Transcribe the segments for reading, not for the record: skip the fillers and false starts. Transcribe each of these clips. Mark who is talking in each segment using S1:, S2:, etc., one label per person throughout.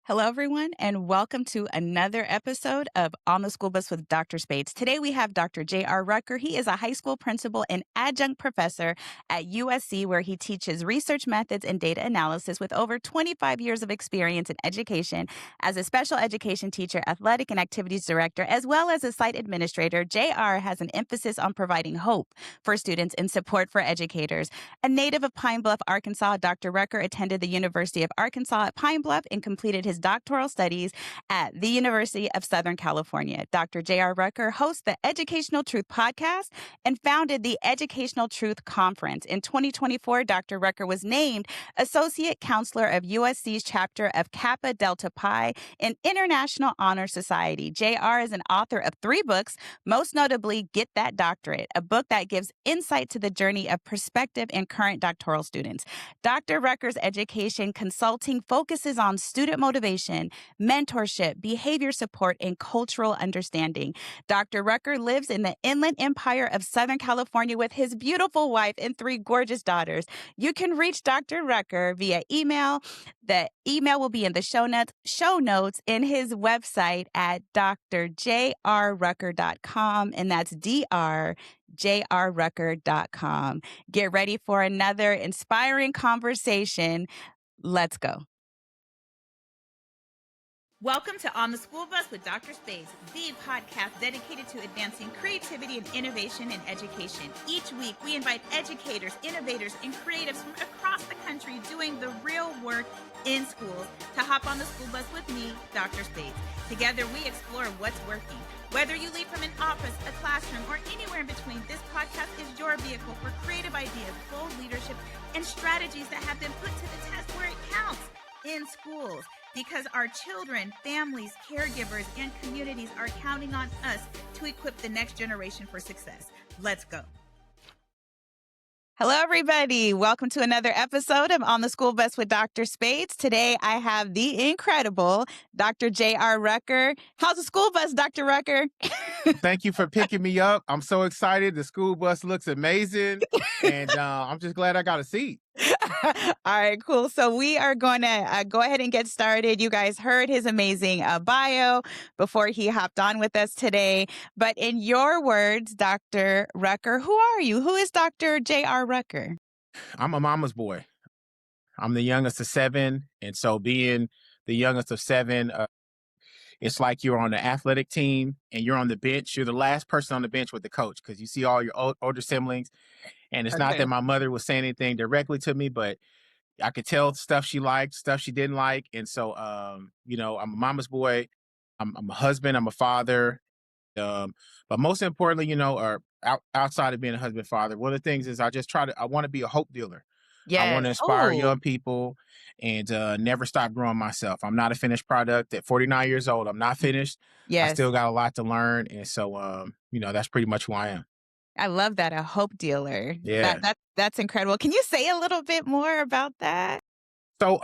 S1: Hello, everyone, and welcome to another episode of On the School Bus with Dr. Spates. Today, we have Dr. J.R. Rucker. He is a high school principal and adjunct professor at USC, where he teaches research methods and data analysis with over 25 years of experience in education as a special education teacher, athletic and activities director, as well as a site administrator. J.R. has an emphasis on providing hope for students and support for educators. A native of Pine Bluff, Arkansas, Dr. Rucker attended the University of Arkansas at Pine Bluff and completed his doctoral studies at the University of Southern California. Dr. J.R. Rucker hosts the Educational Truth podcast and founded the Educational Truth Conference. In 2024, Dr. Rucker was named Associate Counselor of USC's chapter of Kappa Delta Pi in International Honor Society. J.R. is an author of 3 books, most notably Get That Doctorate, a book that gives insight to the journey of prospective and current doctoral students. Dr. Rucker's education consulting focuses on student motivation, mentorship, behavior support, and cultural understanding. Dr. Rucker lives in the Inland Empire of Southern California with his beautiful wife and 3 gorgeous daughters. You can reach Dr. Rucker via email. The email will be in the show notes in his website at drjrrucker.com, and that's drjrrucker.com. Get ready for another inspiring conversation. Let's go. Welcome to On the School Bus with Dr. Spates, the podcast dedicated to advancing creativity and innovation in education. Each week, we invite educators, innovators, and creatives from across the country doing the real work in schools to hop on the school bus with me, Dr. Spates. Together, we explore what's working. Whether you lead from an office, a classroom, or anywhere in between, this podcast is your vehicle for creative ideas, bold leadership, and strategies that have been put to the test where it counts in schools. Because our children, families, caregivers, and communities are counting on us to equip the next generation for success. Let's go. Hello, everybody. Welcome to another episode of On the School Bus with Dr. Spates. Today, I have the incredible Dr. J.R. Rucker. How's the school bus, Dr. Rucker?
S2: Thank you for picking me up. I'm so excited. The school bus looks amazing, and I'm just glad I got a seat.
S1: All right, cool. So we are going to go ahead and get started. You guys heard his amazing bio before he hopped on with us today. But in your words, Dr. Rucker, who are you? Who is Dr. J.R. Rucker?
S2: I'm a mama's boy. I'm the youngest of 7, and so being the youngest of 7, it's like you're on the athletic team and you're on the bench. You're the last person on the bench with the coach because you see all your older siblings. And it's not that my mother was saying anything directly to me, but I could tell stuff she liked, stuff she didn't like. And so, I'm a mama's boy. I'm a husband. I'm a father. But most importantly, or outside of being a husband, father, one of the things is I want to be a hope dealer. I want to inspire young people and never stop growing myself. I'm not a finished product. At 49 years old, I'm not finished. I still got a lot to learn. And so, that's pretty much who I am.
S1: I love that, a hope dealer.
S2: Yeah.
S1: That's incredible. Can you say a little bit more about that?
S2: So,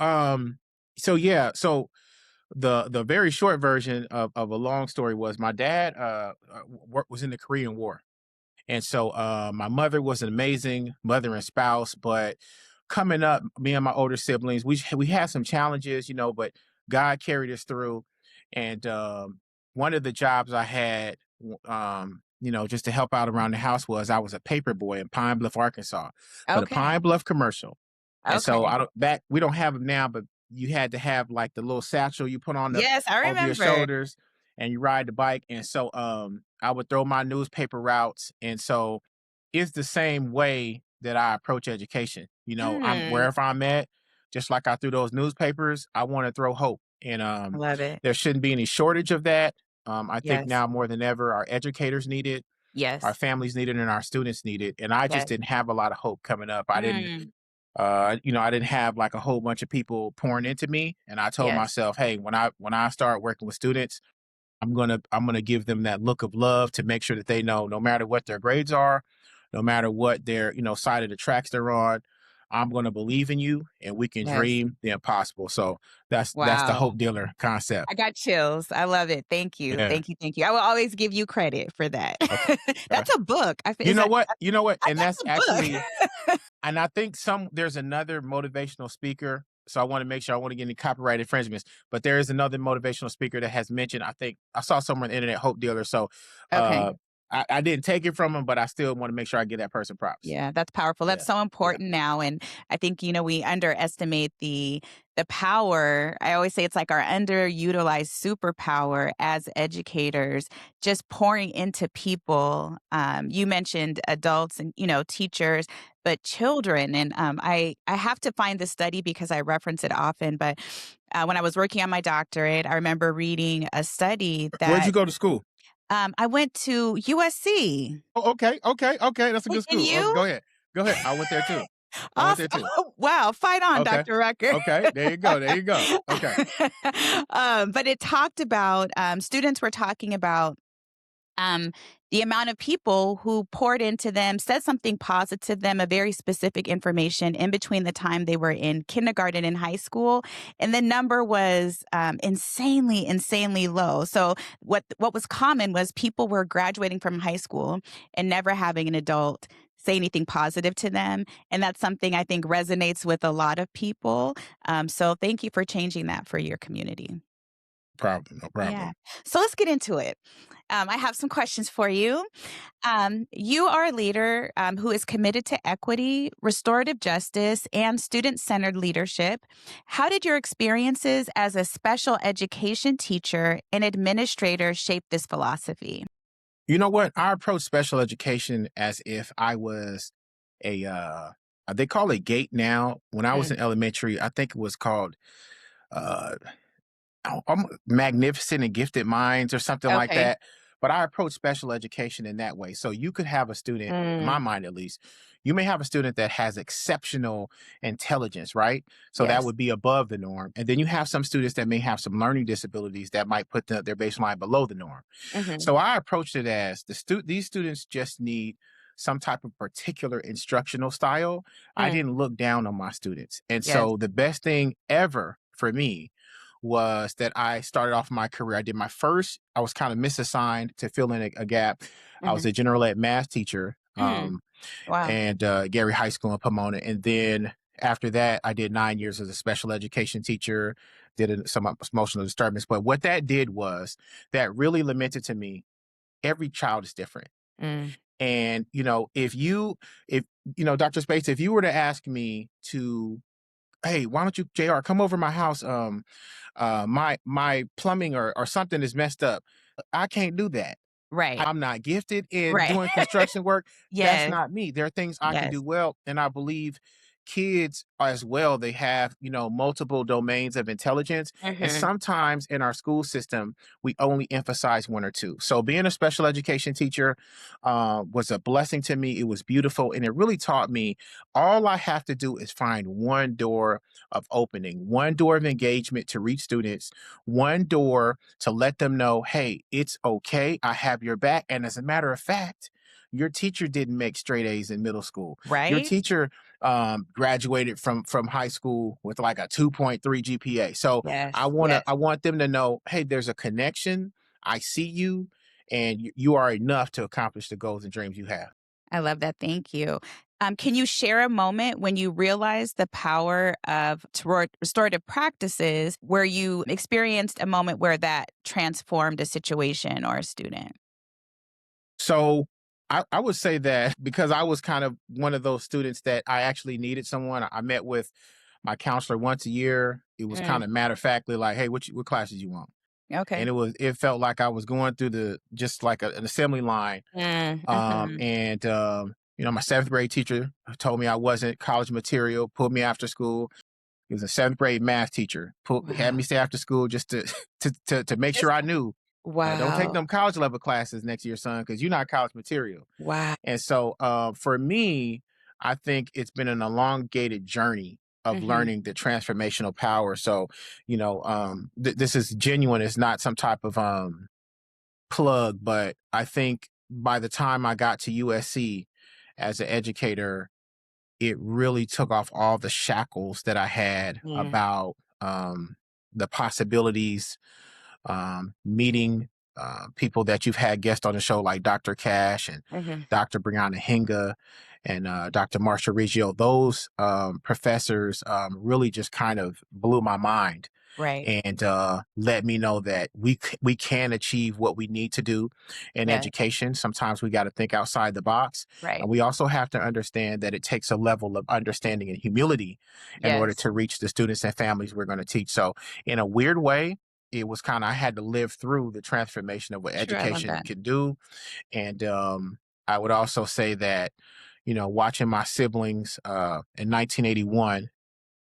S2: the very short version of a long story was my dad was in the Korean War. And so my mother was an amazing mother and spouse, but coming up, me and my older siblings, we had some challenges, but God carried us through. And one of the jobs I had, just to help out around the house was I was a paper boy in Pine Bluff, Arkansas, for the Pine Bluff commercial. And so we don't have them now, but you had to have like the little satchel you put on over your shoulders and you ride the bike. And so I would throw my newspaper routes. And so it's the same way that I approach education. Wherever I'm at, just like I threw those newspapers, I want to throw hope. And
S1: love it.
S2: There shouldn't be any shortage of that. I think now more than ever, our educators need it.
S1: Yes.
S2: Our families need it and our students need it. And I just didn't have a lot of hope coming up. I didn't have like a whole bunch of people pouring into me. And I told myself, hey, when I start working with students, I'm gonna give them that look of love to make sure that they know no matter what their grades are, no matter what their side of the tracks they're on, I'm going to believe in you and we can dream the impossible. So that's the hope dealer concept.
S1: I got chills. I love it. Thank you.
S2: Yeah.
S1: Thank you. I will always give you credit for that. Okay. That's a book.
S2: You know what? And that's actually, and I think there's another motivational speaker So I want to make sure I want to get any copyright infringements. But there is another motivational speaker that has mentioned, I think I saw somewhere on the internet, Hope Dealer. So uh,
S1: Okay.
S2: I didn't take it from him, but I still want to make sure I give that person props.
S1: Yeah, that's powerful. That's
S2: Yeah.
S1: so
S2: Yeah.
S1: important now, and I think, we underestimate the power. I always say it's like our underutilized superpower as educators, just pouring into people. You mentioned adults and, teachers, but children. And I have to find the study because I reference it often. But when I was working on my doctorate, I remember reading a study
S2: Where'd you
S1: that
S2: go to school?
S1: I went to USC.
S2: Oh, okay. Okay. Okay. That's a good
S1: And
S2: school. Oh,
S1: you?
S2: go ahead. Go ahead. I went there too. I went
S1: Awesome.
S2: there too.
S1: Wow, fight on,
S2: Okay.
S1: Dr. Rucker.
S2: Okay. There you go. There you go. Okay.
S1: But it talked about, students were talking about um, the amount of people who poured into them, said something positive to them, a very specific information in between the time they were in kindergarten and high school, and the number was insanely, insanely low. So what was common was people were graduating from high school and never having an adult say anything positive to them, and that's something I think resonates with a lot of people. So thank you for changing that for your community.
S2: Problem. No
S1: Yeah.
S2: problem.
S1: So let's get into it. I have some questions for you. You are a leader who is committed to equity, restorative justice, and student centered leadership. How did your experiences as a special education teacher and administrator shape this philosophy?
S2: You know what? I approach special education as if I was a they call it gate now. When I was
S1: Mm,
S2: in elementary, I think it was called uh magnificent and gifted minds or something like
S1: okay.
S2: that. But I approach special education in that way. So you could have a student, in my
S1: Mm,
S2: mind at least, you may have a student that has exceptional intelligence, right? So that
S1: yes.
S2: would be above the norm. And then you have some students that may have some learning disabilities that might put their baseline below the norm.
S1: Hmm.
S2: So I approached it as these students just need some type of particular instructional style. I
S1: Mm,
S2: didn't look down on my students. And
S1: yes.
S2: so the best thing ever for me was that I started off my career. I was kind of misassigned to fill in a gap. I was
S1: Hmm.
S2: a general ed math teacher,
S1: Mm, wow.
S2: and Gary High School in Pomona. And then after that, I did 9 years as a special education teacher, some emotional disturbance. But what that did was that really lamented to me every child is different.
S1: Mm,
S2: And, if, Dr. Spates, if you were to ask me to, hey, why don't you, JR, come over my house? My plumbing or something is messed up. I can't do that.
S1: right.
S2: I'm not gifted in
S1: Right.
S2: doing construction work. That's
S1: Yes.
S2: not me. There are things I can
S1: Yes.
S2: do well. And I believe kids as well, they have, multiple domains of intelligence. And
S1: Hmm.
S2: sometimes in our school system, we only emphasize one or two. So being a special education teacher was a blessing to me. It was beautiful. And it really taught me all I have to do is find one door of opening, one door of engagement to reach students, one door to let them know, hey, it's okay. I have your back. And as a matter of fact, your teacher didn't make straight A's in middle school. Your
S1: Right.
S2: teacher graduated from high school with like a 2.3 GPA. So
S1: Yes. Yes.
S2: I want them to know, hey, there's a connection. I see you, and you are enough to accomplish the goals and dreams you have.
S1: I love that. Thank you. Can you share a moment when you realized the power of restorative practices where you experienced a moment where that transformed a situation or a student?
S2: So I would say that because I was kind of one of those students that I actually needed someone. I met with my counselor once a year. It was kind
S1: Mm,
S2: of matter of factly like, hey, what classes you want? And
S1: okay.
S2: it felt like I was going through the just like an assembly line.
S1: Mm, mhm.
S2: My seventh grade teacher told me I wasn't college material, pulled me after school. He was a seventh grade math teacher, had me
S1: Wow.
S2: stay after school just to to make sure
S1: Just
S2: I knew. Don't take
S1: wow.
S2: them college level classes next year, son, because you're not college material.
S1: Wow.
S2: And so for me, I think it's been an elongated journey of
S1: Mhm.
S2: learning the transformational power. So, this is genuine. It's not some type of plug, but I think by the time I got to USC as an educator, it really took off all the shackles that I had
S1: Mm,
S2: about the possibilities, meeting people that you've had guests on the show like Dr. Cash and
S1: mhm.
S2: Dr. Brianna Hinga. and Dr. Marcia Riggio. Those professors really just kind of blew my mind
S1: Right.
S2: and let me know that we can achieve what we need to do in
S1: Yes.
S2: education. Sometimes we got to think outside the box,
S1: Right.
S2: and we also have to understand that it takes a level of understanding and humility in order
S1: Yes.
S2: to reach the students and families we're going to teach. So, in a weird way, it was kind of I had to live through the transformation of what
S1: Sure. I love
S2: education
S1: that.
S2: can do, and I would also say that watching my siblings in 1981.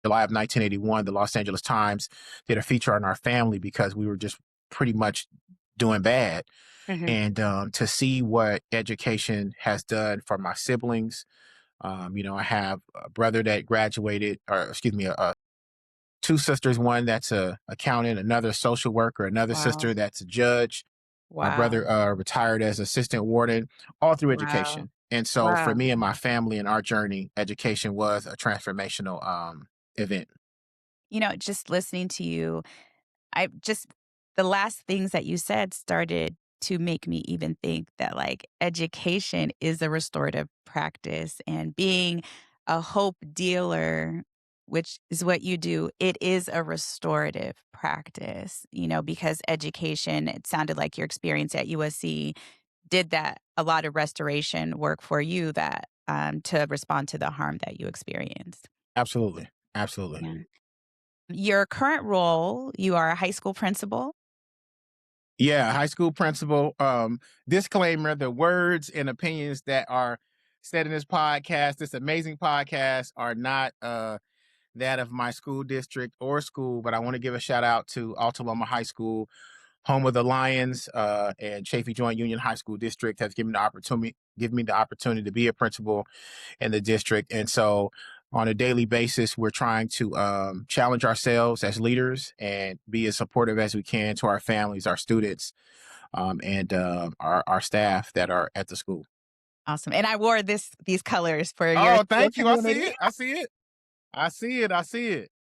S2: July of 1981, the Los Angeles Times did a feature on our family because we were just pretty much doing bad.
S1: Hmm.
S2: And to see what education has done for my siblings, I have a brother that graduated, or excuse me, two sisters, one that's a accountant, another social worker, another
S1: Wow.
S2: sister that's a judge. My
S1: Wow.
S2: brother retired as assistant warden, all through
S1: Wow.
S2: education. And so for
S1: Wow.
S2: me and my family and our journey, education was a transformational event.
S1: Just listening to you, I just the last things that you said started to make me even think that like education is a restorative practice and being a hope dealer, which is what you do, it is a restorative practice, because education, it sounded like your experience at USC did that a lot of restoration work for you that to respond to the harm that you experienced.
S2: Absolutely. Absolutely.
S1: Yeah. Your current role, you are a high school principal.
S2: Yeah, high school principal. Disclaimer: the words and opinions that are said in this podcast, this amazing podcast, are not that of my school district or school. But I want to give a shout out to Altaloma High School, home of the Lions, and Chaffey Joint Union High School District has given me the opportunity to be a principal in the district. And so on a daily basis, we're trying to challenge ourselves as leaders and be as supportive as we can to our families, our students, and our staff that are at the school.
S1: Awesome. And I wore these colors for your
S2: Oh,
S1: school
S2: thank you. I see
S1: community.
S2: it. I see it. I see it. I see it.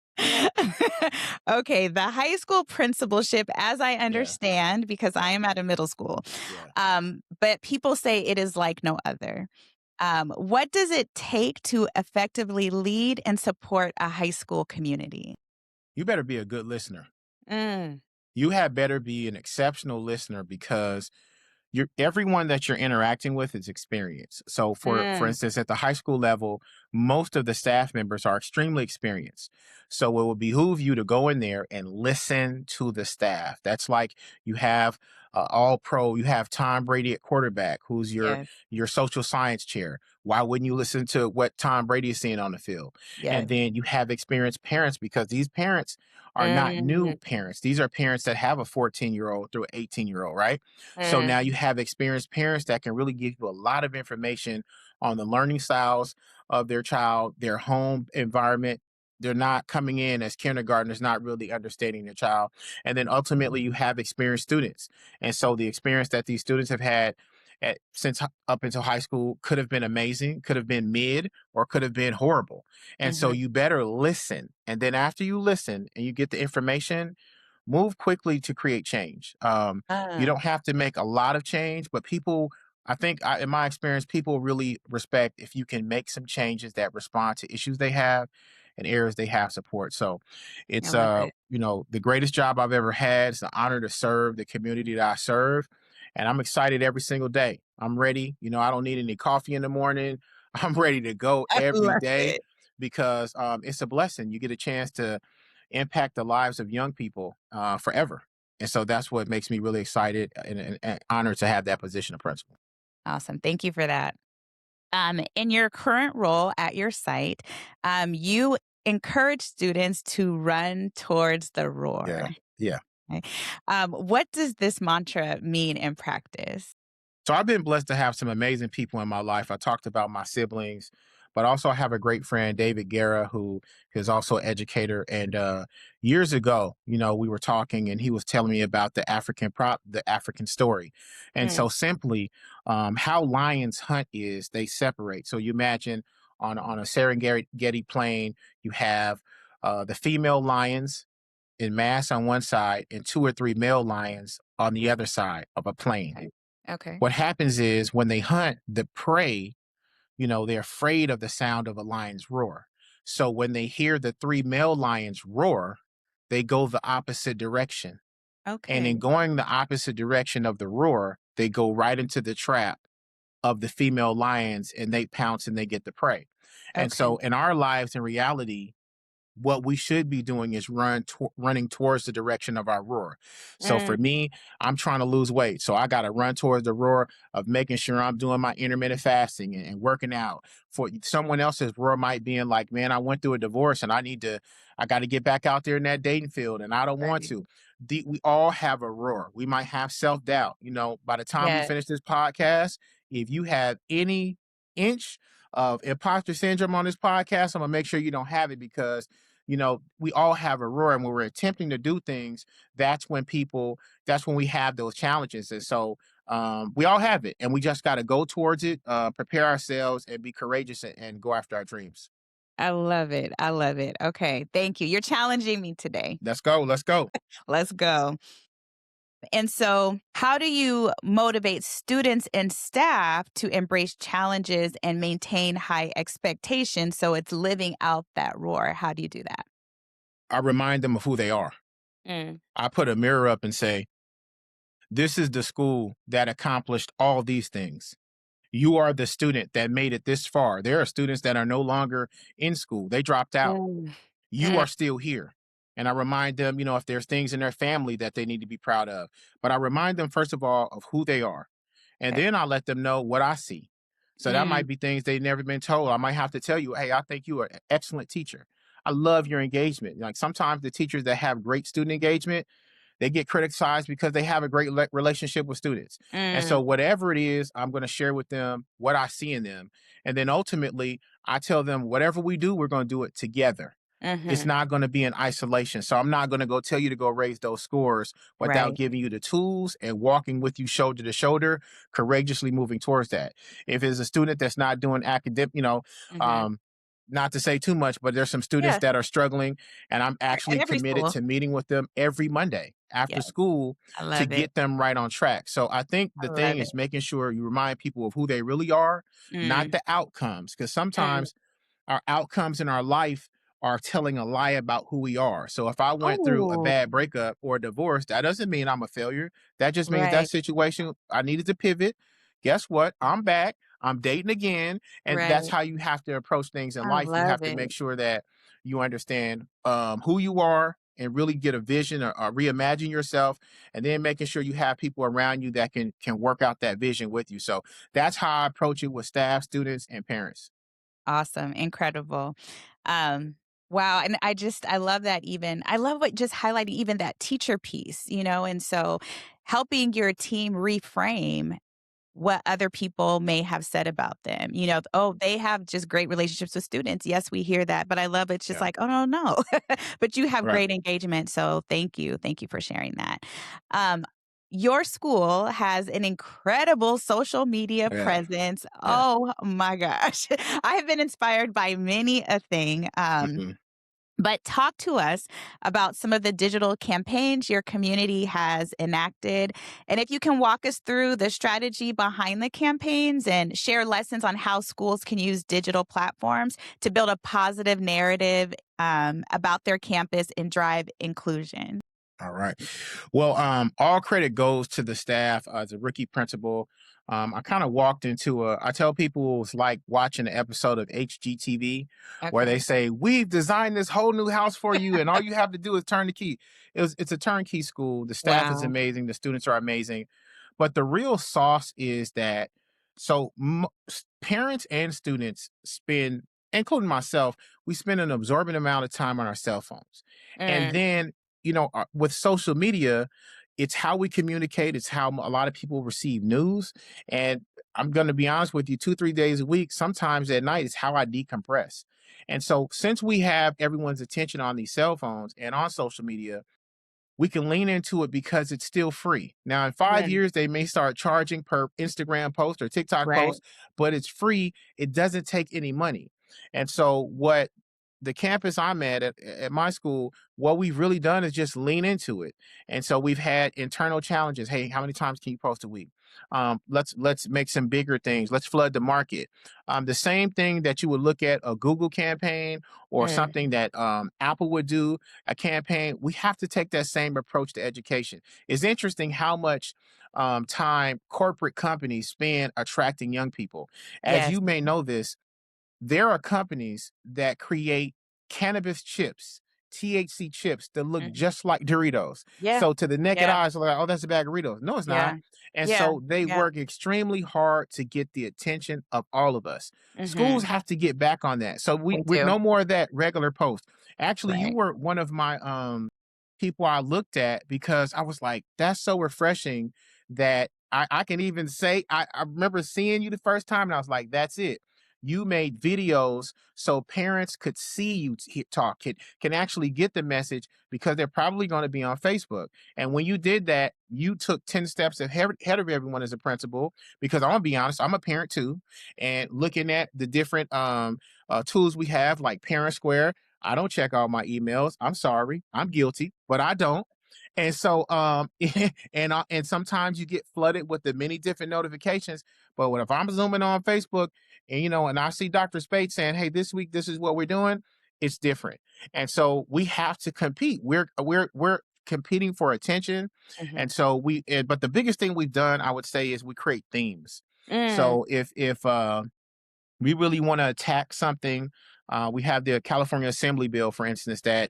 S1: Okay, the high school principalship, as I
S2: Yeah.
S1: understand, because I
S2: Yeah.
S1: am at a middle school,
S2: Yeah.
S1: but people say it is like no other. What does it take to effectively lead and support a high school community?
S2: You better be a good listener.
S1: Mm,
S2: You had better be an exceptional listener because everyone that you're interacting with is experienced. So for
S1: mm,
S2: instance, at the high school level, most of the staff members are extremely experienced. So it will behoove you to go in there and listen to the staff. That's like you have all pro, you have Tom Brady at quarterback, who's
S1: yes,
S2: your social science chair. Why wouldn't you listen to what Tom Brady is seeing on the field? And
S1: yes.
S2: then you have experienced parents because these parents are not new
S1: Mm,
S2: parents. These are parents that have a 14-year-old through an 18-year-old, right? So
S1: mm,
S2: now you have experienced parents that can really give you a lot of information on the learning styles of their child, their home environment. They're not coming in as kindergartners, not really understanding their child. And then ultimately, you have experienced students. And so the experience that these students have had since up until high school could have been amazing, could have been mid, or could have been horrible. And so
S1: mhm.
S2: you better listen. And then after you listen and you get the information, move quickly to create change. You
S1: Ah,
S2: don't have to make a lot of change, but I think, in my experience, people really respect if you can make some changes that respond to issues they have and areas they have support. So
S1: I
S2: it's,
S1: love it.
S2: the greatest job I've ever had. It's an honor to serve the community that I serve. And I'm excited every single day. I'm ready. I don't need any coffee in the morning. I'm ready to go
S1: I
S2: every
S1: love
S2: day
S1: it.
S2: because it's a blessing. You get a chance to impact the lives of young people forever. And so that's what makes me really excited and honored to have that position of principal.
S1: Awesome. Thank you for that. In your current role at your site, you encourage students to run towards the roar.
S2: Yeah. Yeah.
S1: Okay. What does this mantra mean in practice?
S2: So I've been blessed to have some amazing people in my life. I talked about my siblings, but also I have a great friend, David Guerra, who is also an educator. And years ago, we were talking and he was telling me about the African story. And
S1: Mm,
S2: so simply how lions hunt is they separate. So you imagine on a Serengeti plain, you have the female lions in mass on one side and two or three male lions on the other side of a plain.
S1: okay. Okay.
S2: What happens is when they hunt, the prey they're afraid of the sound of a lion's roar. So when they hear the three male lions roar, they go the opposite direction. And in
S1: Okay.
S2: going the opposite direction of the roar, they go right into the trap of the female lions and they pounce and they get the prey. And
S1: Okay.
S2: so in our lives, in reality, what we should be doing is running towards the direction of our roar. So for
S1: Mm,
S2: me, I'm trying to lose weight. So I got to run towards the roar of making sure I'm doing my intermittent fasting and working out. For someone else's roar might be in like, man, I went through a divorce and I got to get back out there in that dating field and I don't want
S1: right.
S2: to. We all have a roar. We might have self doubt. By the time we
S1: Yeah.
S2: finish this podcast, if you have any inch of imposter syndrome on this podcast, I'm gonna make sure you don't have it because we all have a roar, and when we're attempting to do things, that's when we have those challenges. And so we all have it, and we just got to go towards it, prepare ourselves, and be courageous and go after our dreams.
S1: I love it. I love it. Okay. Thank you. You're challenging me today.
S2: Let's go. Let's go.
S1: Let's go. And so, how do you motivate students and staff to embrace challenges and maintain high expectations so it's living out that roar? How do you do that?
S2: I remind them of who they are.
S1: Mm.
S2: I put a mirror up and say, this is the school that accomplished all these things. You are the student that made it this far. There are students that are no longer in school, they dropped out.
S1: Mm.
S2: You
S1: Mm.
S2: are still here. And I remind them, if there's things in their family that they need to be proud of. But I remind them, first of all, of who they are. And
S1: Okay.
S2: then I let them know what I see. So that
S1: Mm.
S2: might be things they've never been told. I might have to tell you, hey, I think you are an excellent teacher. I love your engagement. Like sometimes the teachers that have great student engagement, they get criticized because they have a great relationship with students. And
S1: Mm.
S2: so, whatever it is, I'm going to share with them what I see in them. And then ultimately, I tell them, whatever we do, we're going to do it together. It's
S1: Mhm.
S2: not going to be in isolation. So I'm not going to go tell you to go raise those scores without
S1: Right.
S2: giving you the tools and walking with you shoulder to shoulder, courageously moving towards that. If it's a student that's not doing academic,
S1: Mhm.
S2: um, not to say too much, but there's some students
S1: Yeah.
S2: that are struggling, and I'm
S1: At
S2: actually
S1: every
S2: committed
S1: school.
S2: to meeting with them every Monday
S1: Yeah.
S2: after school
S1: I
S2: to
S1: love it.
S2: get them right on track. So I think
S1: I
S2: the thing
S1: love it.
S2: is making sure you remind people of who they really are, not
S1: Mm.
S2: the outcomes, because
S1: Mm.
S2: sometimes our outcomes in our life are telling a lie about who we are. So if I went through a
S1: Oh,
S2: bad breakup or a divorce, that doesn't mean I'm a failure. That just means that
S1: right.
S2: situation I needed to pivot. Guess what? I'm back. I'm dating again. And
S1: Right.
S2: that's how you have to approach things in
S1: I
S2: life. You have
S1: love
S2: to
S1: it.
S2: make sure that you understand who you are and really get a vision or reimagine yourself, and then making sure you have people around you that can work out that vision with you. So that's how I approach it with staff, students, and parents.
S1: Awesome, incredible. Um, wow, and I love that even I love what just highlighting even that teacher piece, and so helping your team reframe what other people may have said about them. Oh, they have just great relationships with students. Yes, we hear that, but I love it's just
S2: Yeah.
S1: like, oh no, no. But you have
S2: Right.
S1: great engagement. So thank you. Thank you for sharing that. Um, your school has an incredible social media
S2: Yeah.
S1: presence.
S2: Yeah.
S1: Oh my gosh. I have been inspired by many a thing.
S2: Mhm.
S1: But talk to us about some of the digital campaigns your community has enacted. And if you can walk us through the strategy behind the campaigns and share lessons on how schools can use digital platforms to build a positive narrative about their campus and drive inclusion.
S2: All right. Well, all credit goes to the staff as a rookie principal. I kind of walked into I tell people it's like watching an episode of HGTV where they
S1: Okay.
S2: say, we've designed this whole new house for you, and all you have to do is turn the key. It's a turnkey school. The staff is
S1: Wow.
S2: amazing. The students are amazing. But the real sauce is that parents and students spend, including myself, we spend an absorbent amount of time on our cell phones. And
S1: Mm,
S2: then with social media, it's how we communicate. It's how a lot of people receive news. And I'm going to be honest with you, 2, 3 days a week, sometimes at night, is how I decompress. And so, since we have everyone's attention on these cell phones and on social media, we can lean into it because it's still free. Now, in five
S1: mm,
S2: years, they may start charging per Instagram post or TikTok
S1: right.
S2: post, but it's free. It doesn't take any money. And so, what the campus I'm at my school, what we've really done is just lean into it. And so we've had internal challenges. Hey, how many times can you post a week? Let's make some bigger things. Let's flood the market. The same thing that you would look at a Google campaign or
S1: Mm,
S2: something that Apple would do, a campaign. We have to take that same approach to education. It's interesting how much time corporate companies spend attracting young people. As
S1: yes.
S2: you may know this, there are companies that create cannabis chips, THC chips that look
S1: Mhm.
S2: just like Doritos.
S1: Yeah.
S2: So to the naked
S1: Yeah.
S2: eye, it's like, oh, that's a bag of Doritos. No, it's
S1: Yeah.
S2: not. And
S1: Yeah.
S2: so they
S1: Yeah.
S2: work extremely hard to get the attention of all of us. Schools
S1: Mhm.
S2: have to get back on that. So
S1: They
S2: we're
S1: do.
S2: no more of that regular post. Actually, you
S1: Right.
S2: were one of my people I looked at because I was like, that's so refreshing that I can even say I remember seeing you the first time and I was like, that's it. You made videos so parents could see you talk, can actually get the message because they're probably going to be on Facebook. And when you did that, you took 10 steps ahead of everyone as a principal, because I'm going to be honest, I'm a parent too. And looking at the different tools we have, like Parent Square, I don't check all my emails. I'm sorry, I'm guilty, but I don't. And so, and sometimes you get flooded with the many different notifications. But if I'm zooming on Facebook, and and I see Dr. Spates saying, "Hey, this week this is what we're doing," it's different. And so we have to compete. We're competing for attention,
S1: Mhm.
S2: and so but the biggest thing we've done, I would say, is we create themes.
S1: Mm.
S2: So if we really want to attack something, we have the California Assembly bill, for instance, that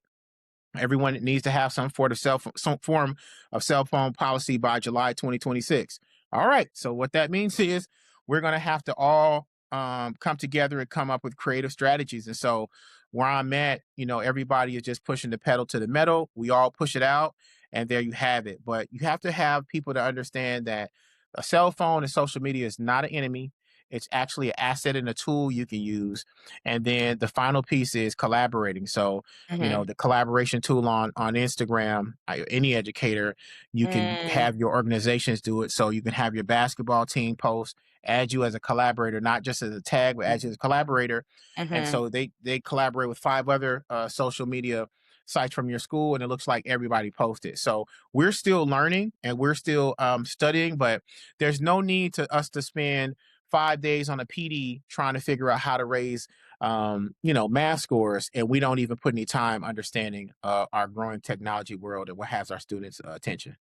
S2: everyone needs to have some form of cell phone policy by July 2026. All right. So what that means is we're going to have to all come together and come up with creative strategies. And so where I'm at, everybody is just pushing the pedal to the metal. We all push it out, and there you have it. But you have to have people to understand that a cell phone and social media is not an enemy. It's actually an asset and a tool you can use. And then the final piece is collaborating. So
S1: Mhm.
S2: the collaboration tool on Instagram, any educator, you can
S1: Mm.
S2: have your organizations do it. So you can have your basketball team post, add you as a collaborator, not just as a tag, but add you as a collaborator. And
S1: Mhm.
S2: so they collaborate with 5 other social media sites from your school, and it looks like everybody posted. So we're still learning and we're still studying, but there's no need to us to spend 5 days on a PD trying to figure out how to raise math scores, and we don't even put any time understanding our growing technology world and what has our students' attention.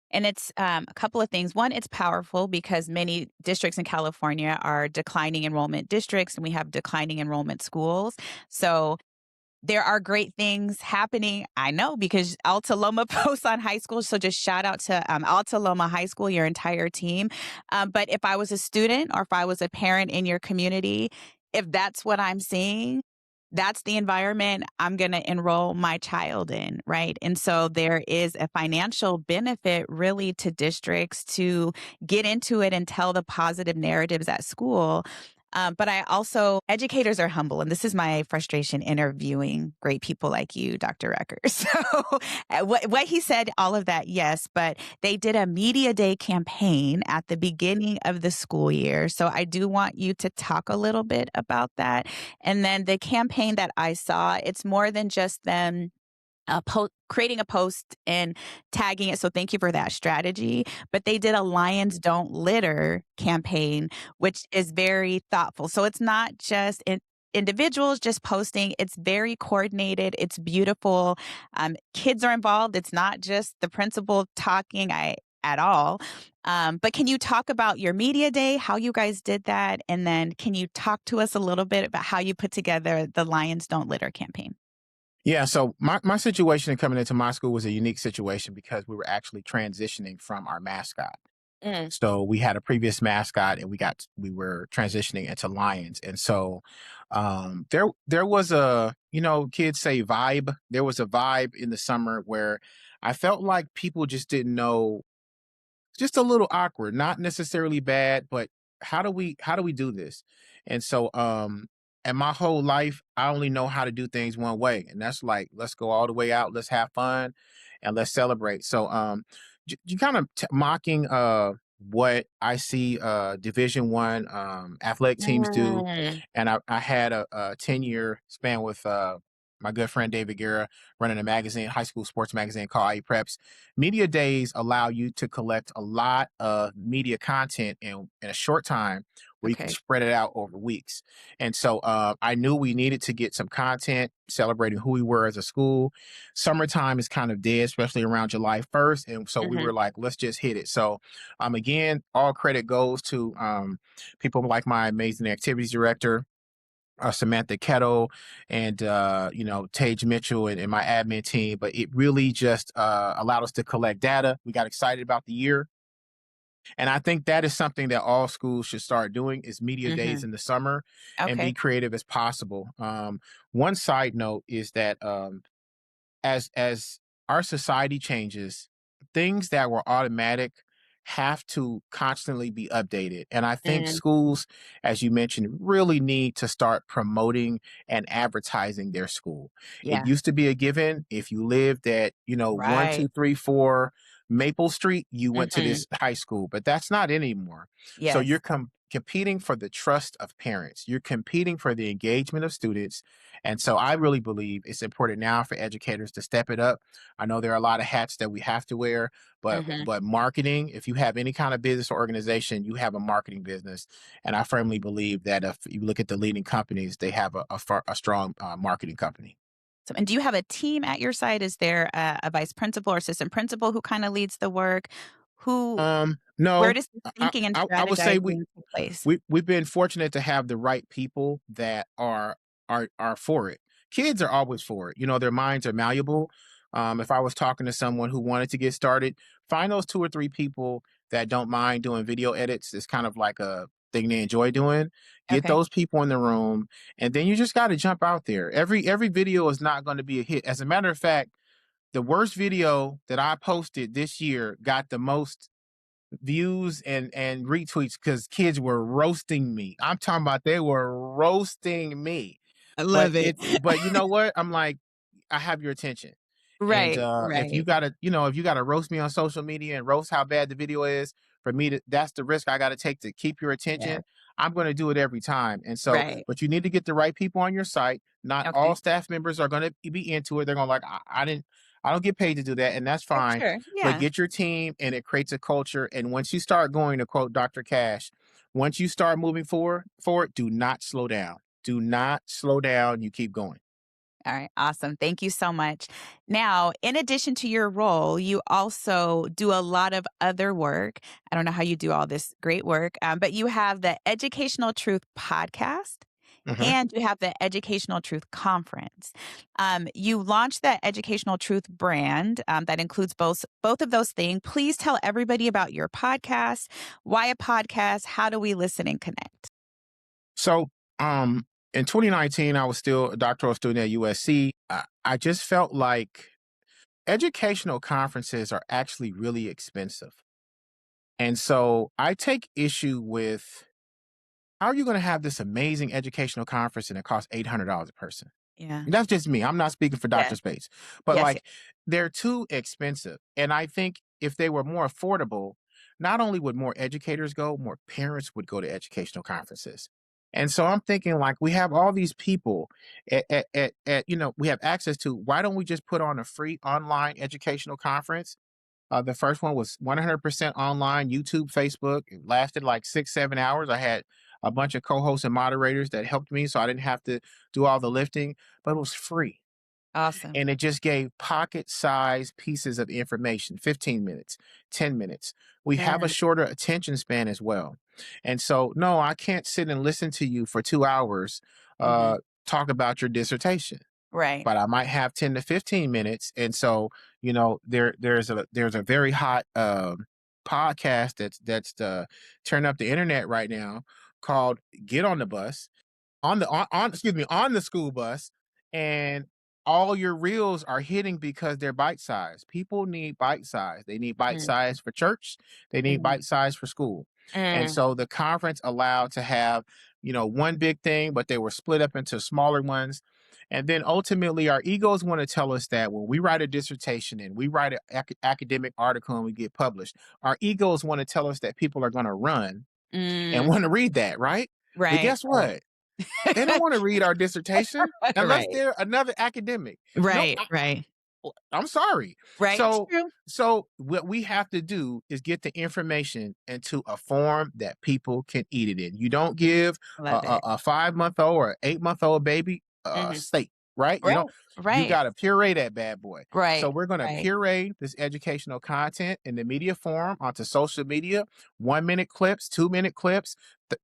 S1: And it's a couple of things. One, it's powerful because many districts in California are declining enrollment districts, and we have declining enrollment schools. So there are great things happening. I know because Alta Loma posts on high school. So just shout out to Alta Loma High School, your entire team. But if I was a student or if I was a parent in your community, if that's what I'm seeing, that's the environment I'm going to enroll my child in, right? And so there is a financial benefit really to districts to get into it and tell the positive narratives at school. But I also, educators are humble, and this is my frustration interviewing great people like you, Dr. Rucker. So, what he said, all of that, yes, but they did a media day campaign at the beginning of the school year. So, I do want you to talk a little bit about that. And then the campaign that I saw, it's more than just them creating a post and tagging it. So thank you for that strategy. But they did a Lions Don't Litter campaign, which is very thoughtful. So it's not just individuals just posting, it's very coordinated, it's beautiful. Kids are involved. It's not just the principal talking. At all. But can you talk about your media day, how you guys did that? And then can you talk to us a little bit about how you put together the Lions Don't Litter campaign?
S2: Yeah, so my situation in coming into my school was a unique situation because we were actually transitioning from our mascot.
S1: Mm.
S2: So we had a previous mascot, and we were transitioning into Lions. And so there was a, kids say vibe. There was a vibe in the summer where I felt like people just didn't know, just a little awkward, not necessarily bad, but how do we do this? And so and my whole life I only know how to do things one way, and that's like, let's go all the way out, let's have fun, and let's celebrate. So you kind of mocking what I see Division 1 athletic teams do.
S1: Mm.
S2: And I had a 10-year span with my good friend David Guerra, running a magazine, high school sports magazine called IE Preps. Media days allow you to collect a lot of media content in a short time where you can
S1: Okay.
S2: spread it out over weeks. And so I knew we needed to get some content celebrating who we were as a school. Summertime is kind of dead, especially around July 1st. And so we
S1: Mhm.
S2: were like, let's just hit it. So again, all credit goes to people like my amazing activities director, Samantha Kettle, and Tage Mitchell, and my admin team. But it really just allowed us to collect data. We got excited about the year, and I think that is something that all schools should start doing: is media days
S1: Mhm.
S2: in the summer, and be
S1: Okay.
S2: creative as possible. One side note is that as our society changes, things that were automatic have to constantly be updated. And I think
S1: Mm,
S2: schools, as you mentioned, really need to start promoting and advertising their school. It
S1: yeah.
S2: used to be a given. If you lived at, one,
S1: Right.
S2: two, three, four Maple Street, you went to
S1: Mhm.
S2: this high school, but that's not anymore. So you're
S1: Yes.
S2: competing for the trust of parents. You're competing for the engagement of students, and so I really believe it's important now for educators to step it up. I know there are a lot of hats that we have to wear, but
S1: Mhm.
S2: but marketing, if you have any kind of business or organization, you have a marketing business. And I firmly believe that if you look at the leading companies, they have a strong marketing company.
S1: So, and do you have a team at your site? Is there a vice principal or assistant principal who kinda leads the work? Who Where
S2: No,
S1: does the
S2: I,
S1: thinking and
S2: I would say
S1: strategizing take place?
S2: we've been fortunate to have the right people that are for it. Kids are always for it. Their minds are malleable. If I was talking to someone who wanted to get started, find those two or three people that don't mind doing video edits. It's kind of like a thing they enjoy doing. Get
S1: Okay.
S2: those people in the room, and then you just got to jump out there. Every video is not going to be a hit. As a matter of fact, the worst video that I posted this year got the most views and retweets because kids were roasting me. I'm talking about they were roasting me.
S1: I
S2: But
S1: love it.
S2: but you know what? I'm like, I have your attention. And
S1: Right,
S2: if you
S1: right.
S2: gotta, if you gotta roast me on social media and roast how bad the video is, for me to that's the risk I gotta take to keep your
S1: Yeah.
S2: attention. I'm gonna do it every time. And so,
S1: Right.
S2: but you need to get the right people on your site. Not all
S1: Okay.
S2: staff members are gonna be into it. They're gonna like, I don't get paid to do that, and that's fine.
S1: Sure.
S2: But
S1: Yeah.
S2: get your team, and it creates a culture. And once you start going, to quote Dr. Cash, once you start moving forward, do not slow down. Do not slow down. You keep going.
S1: All right, awesome. Thank you so much. Now, in addition to your role, you also do a lot of other work. I don't know how you do all this great work, but you have the Educational Truth podcast
S2: Mhm.
S1: and you have the Educational Truth Conference. You launched the Educational Truth brand that includes both of those things. Please tell everybody about your podcast. Why a podcast? How do we listen and connect?
S2: So, in 2019, I was still a doctoral student at USC. I just felt like educational conferences are actually really expensive. And so I take issue with, how are you going to have this amazing educational conference and it costs $800 a person?
S1: Yeah.
S2: That's just me. I'm not speaking for Dr.
S1: Yes.
S2: Spates, but
S1: Yes. Yes.
S2: like, they're too expensive. And I think if they were more affordable, not only would more educators go, more parents would go to educational conferences. And so I'm thinking, like, we have all these people we have access to. Why don't we just put on a free online educational conference? The first one was 100% online, YouTube, Facebook. It lasted like 6, 7 hours. I had a bunch of co-hosts and moderators that helped me, so I didn't have to do all the lifting, but it was free.
S1: Awesome.
S2: And it just gave pocket-sized pieces of information, 15 minutes, 10 minutes. We have a
S1: Mm,
S2: shorter attention span as well. And so, no, I can't sit and listen to you for 2 hours
S1: mhm.
S2: talk about your dissertation,
S1: Right.
S2: but I might have 10 to 15 minutes. And so, there's a very hot podcast that's turning up the internet right now, called Get on the Bus, on the school bus, and all your reels are hitting because they're bite size. People need bite size. They need bite
S1: Mm,
S2: size for church. They need
S1: mhm.
S2: bite size for school. And
S1: Mm,
S2: so the conference allowed to have, one big thing, but they were split up into smaller ones. And then ultimately, our egos want to tell us that when we write a dissertation and we write an academic article and we get published, our egos want to tell us that people are going to run and
S1: mm.
S2: want to read that, right? But
S1: Right,
S2: guess
S1: right.
S2: what? They don't want to read our dissertation unless
S1: Right.
S2: they're another academic. No,
S1: Right. Right.
S2: I'm sorry.
S1: Right.
S2: So
S1: True.
S2: so what we have to do is get the information into a form that people can eat it in. You don't give
S1: Love it.
S2: a 5-month-old or 8-month-old baby a
S1: Hmm.
S2: steak, right? You
S1: Right.
S2: know, you
S1: Right.
S2: got to puree that bad boy. So
S1: Right.
S2: we're going to
S1: Right.
S2: puree this educational content in the media form onto social media, 1 minute clips, 2 minute clips,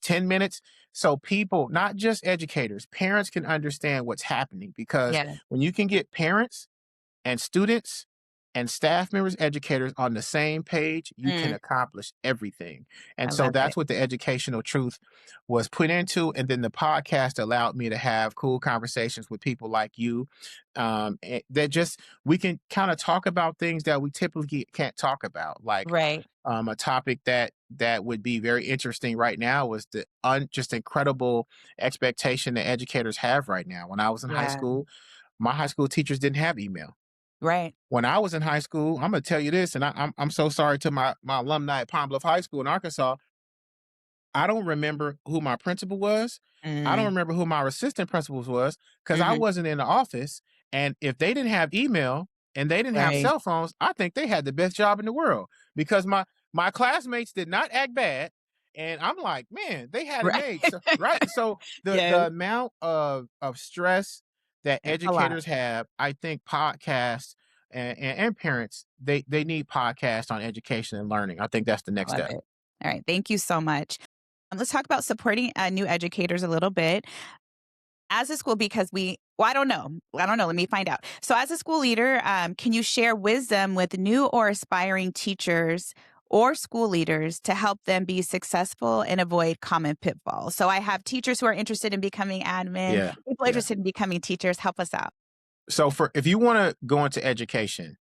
S2: 10 minutes. So people, not just educators, parents can understand what's happening because
S1: Yeah.
S2: when you can get parents and students and staff members, educators on the same page, you can
S1: Mm,
S2: accomplish everything.
S1: I
S2: And so
S1: love it.
S2: that's what the educational truth was put into. And then the podcast allowed me to have cool conversations with people like you. That just, we can kind of talk about things that we typically can't talk about. Like
S1: Right.
S2: a topic that would be very interesting right now was the just incredible expectation that educators have right now. When I was in high
S1: Yeah.
S2: school, my high school teachers didn't have email.
S1: Right.
S2: When I was in high school, I'm gonna tell you this, and I'm so sorry to my alumni at Pine Bluff High School in Arkansas. I don't remember who my principal was. I don't
S1: Mm,
S2: remember who my assistant principals was because I
S1: hmm.
S2: wasn't in the office. And if they didn't have email and they didn't have
S1: Right.
S2: cell phones, I think they had the best job in the world because my classmates did not act bad. And I'm like, man, they had it
S1: Right.
S2: made. So right. So
S1: Yes.
S2: the amount of stress that
S1: It's a lot.
S2: educators have, I think podcasts and parents, they need podcasts on education and learning. I think that's the
S1: I
S2: next
S1: love
S2: step.
S1: it. All right. Thank you so much. Let's talk about supporting new educators a little bit. As a school, because well, I don't know. I don't know. Let me find out. So, as a school leader, can you share wisdom with new or aspiring teachers or school leaders to help them be successful and avoid common pitfalls? So, I have teachers who are interested in becoming admin,
S2: Yeah.
S1: people
S2: Yeah.
S1: interested in becoming teachers. Help us out.
S2: So for if you want to go into education,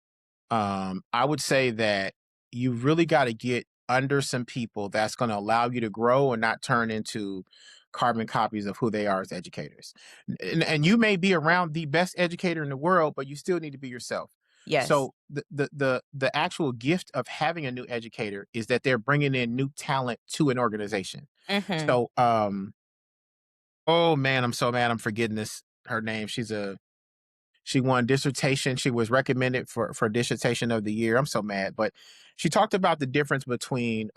S2: I would say that you really got to get under some people that's going to allow you to grow and not turn into carbon copies of who they are as educators. And you may be around the best educator in the world, but you still need to be yourself.
S1: Yes.
S2: So the actual gift of having a new educator is that they're bringing in new talent to an organization.
S1: Hmm.
S2: So oh man, I'm so mad I'm forgetting this her name. She won dissertation. She was recommended for dissertation of the year. I'm so mad, but she talked about the difference between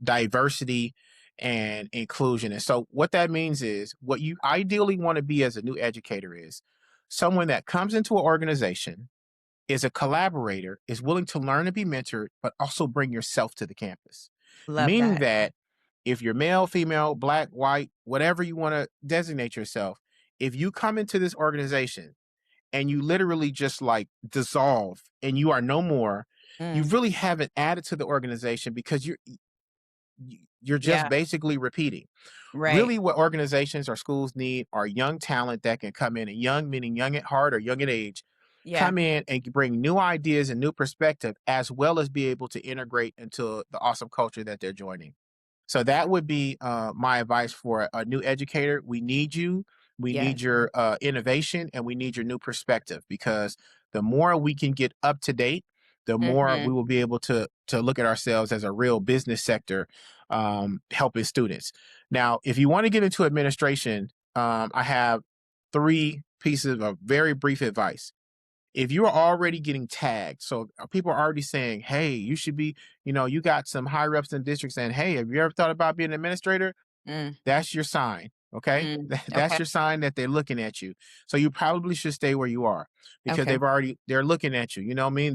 S2: diversity and inclusion. And so, what that means is, what you ideally want to be as a new educator is someone that comes into an organization, is a collaborator, is willing to learn and be mentored, but also bring yourself to the campus.
S1: Love
S2: Meaning
S1: that.
S2: that if you're male, female, black, white, whatever you want to designate yourself, if you come into this organization and you literally just like dissolve and you are no more, you
S1: Mm,
S2: really haven't added to the organization because you're just
S1: yeah.
S2: basically repeating.
S1: Right.
S2: Really, what organizations or schools need are young talent that can come in, and young meaning young at heart or young at age,
S1: Yeah.
S2: come in and bring new ideas and new perspective, as well as be able to integrate into the awesome culture that they're joining. So that would be my advice for a new educator. We need you. We need
S1: Yes.
S2: your innovation, and we need your new perspective because the more we can get up to date, the more
S1: Hmm.
S2: we will be able to look at ourselves as a real business sector, helping students. Now, if you want to get into administration, I have three pieces of very brief advice. If you are already getting tagged, so people are already saying, hey, you should be, you got some high reps in districts saying, hey, have you ever thought about being an administrator?
S1: Mm,
S2: That's your sign. Okay.
S1: mm.
S2: That's
S1: Okay.
S2: your sign that they're looking at you. So you probably should stay where you are because
S1: Okay.
S2: they're looking at you. You know what I mean?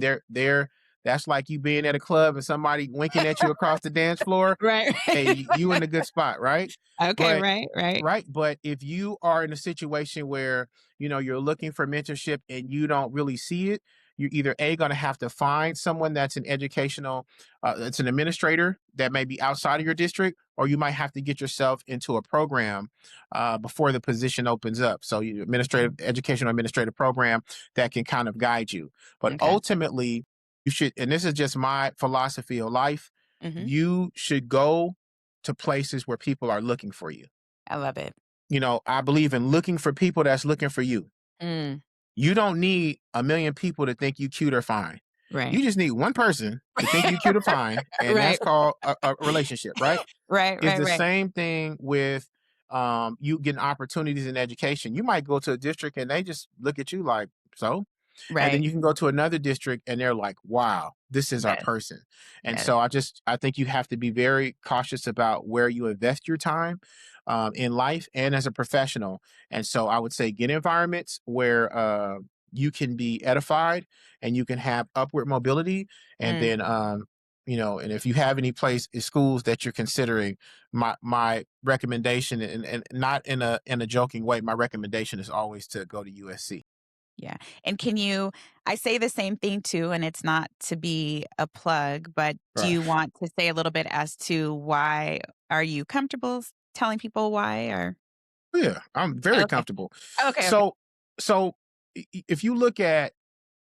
S2: That's like you being at a club and somebody winking at you across the dance floor.
S1: Right.
S2: Hey, you in a good spot, right?
S1: Okay.
S2: But
S1: Right. Right.
S2: right, but if you are in a situation where you're looking for mentorship and you don't really see it, you're either going to have to find someone that's an educational that's an administrator that may be outside of your district, or you might have to get yourself into a program before the position opens up. So you administrative
S1: Mhm.
S2: educational administrative program that can kind of guide you. But
S1: Okay.
S2: ultimately, you should, and this is just my philosophy of life,
S1: Hmm.
S2: you should go to places where people are looking for you.
S1: I love it.
S2: I believe in looking for people that's looking for you.
S1: Mm,
S2: You don't need a million people to think you cute or fine.
S1: right.
S2: You just need one person to think you cute or fine, and that's
S1: Right.
S2: called a relationship, right?
S1: Right.
S2: It's
S1: Right.
S2: the
S1: Right.
S2: same thing with you getting opportunities in education. You might go to a district and they just look at you like, so, and then
S1: Right.
S2: you can go to another district and they're like, wow, this is our
S1: Yes.
S2: person. And
S1: Yes.
S2: so I think you have to be very cautious about where you invest your time in life and as a professional. And so I would say get environments where you can be edified and you can have upward mobility. And
S1: Mm.
S2: then, and if you have any place schools that you're considering, my recommendation, and not in a joking way, my recommendation is always to go to USC.
S1: Yeah. And can you I say the same thing too, and it's not to be a plug, but do
S2: Right.
S1: you want to say a little bit as to why are you comfortable telling people why or
S2: Yeah, I'm very
S1: Okay.
S2: comfortable.
S1: Okay, okay.
S2: So, so if you look at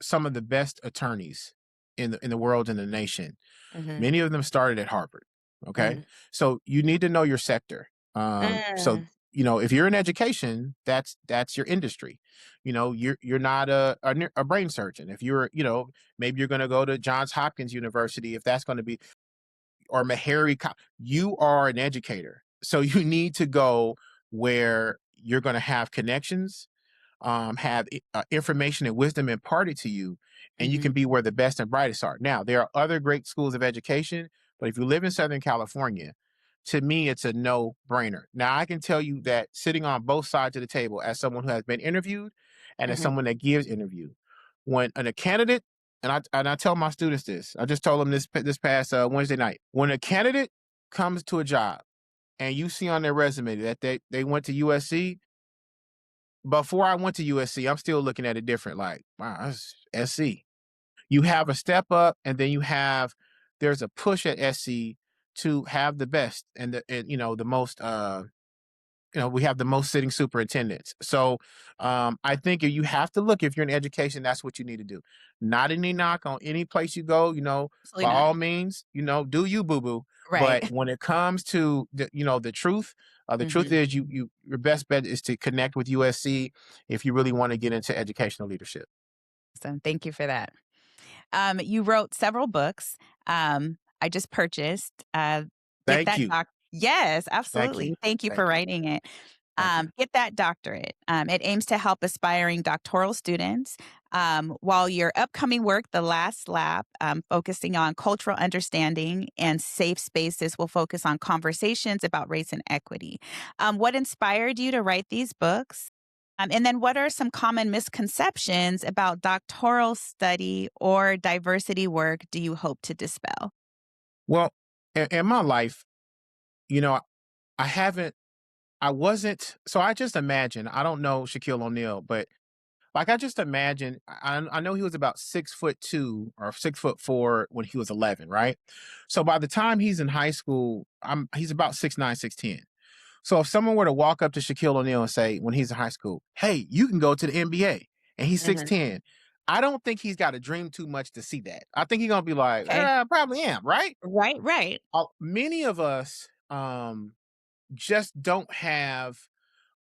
S2: some of the best attorneys in the world and the nation,
S1: Mhm.
S2: many of them started at Harvard. Okay,
S1: Mhm.
S2: so you need to know your sector. So
S1: Mm.
S2: if you're in education, that's your industry. You're not a brain surgeon. If you're maybe you're going to go to Johns Hopkins University, if that's going to be, or Meharry. You are an educator, so you need to go where you're going to have connections, have information and wisdom imparted to you, and you
S1: Mhm.
S2: can be where the best and brightest are. Now, there are other great schools of education, but if you live in Southern California, to me, it's a no brainer. Now, I can tell you that sitting on both sides of the table, as someone who has been interviewed and as
S1: Mhm.
S2: someone that gives interview, when a candidate, and I tell my students this, I just told them this past Wednesday night, when a candidate comes to a job and you see on their resume that they went to USC, before I went to USC, I'm still looking at it different. Like, wow, that's SC. You have a step up, and then there's a push at SC to have the best and the most. We have the most sitting superintendents. So I think you have to look, if you're in education, that's what you need to do. Not any knock on any place you go.
S1: Absolutely
S2: By
S1: not.
S2: all means, do you boo boo.
S1: Right.
S2: But when it comes to the truth
S1: Mhm.
S2: is your best bet is to connect with USC if you really want to get into educational leadership.
S1: So thank you for that. You wrote several books. I just purchased, Get
S2: Thank
S1: That
S2: you.
S1: Yes,
S2: Thank you.
S1: absolutely. Thank you for
S2: Thank you.
S1: writing it.
S2: Thank you.
S1: Get That Doctorate. It aims to help aspiring doctoral students. While your upcoming work, The Last Lap, focusing on cultural understanding and safe spaces, will focus on conversations about race and equity. What inspired you to write these books? And then, what are some common misconceptions about doctoral study or diversity work do you hope to dispel?
S2: Well, in my life, you know, I haven't, I wasn't, so I just imagine, I don't know Shaquille O'Neal, but like I just imagine, I know he was about 6'2" or 6'4" when he was 11, right? So by the time he's in high school, he's about 6'9", 6'10". So if someone were to walk up to Shaquille O'Neal and say, when he's in high school, hey, you can go to the NBA, and he's
S1: Mhm.
S2: 6'10", I don't think he's got to dream too much to see that. I think he's gonna be like,
S1: Okay.
S2: I probably am, right?
S1: Right, right.
S2: Many of us just don't have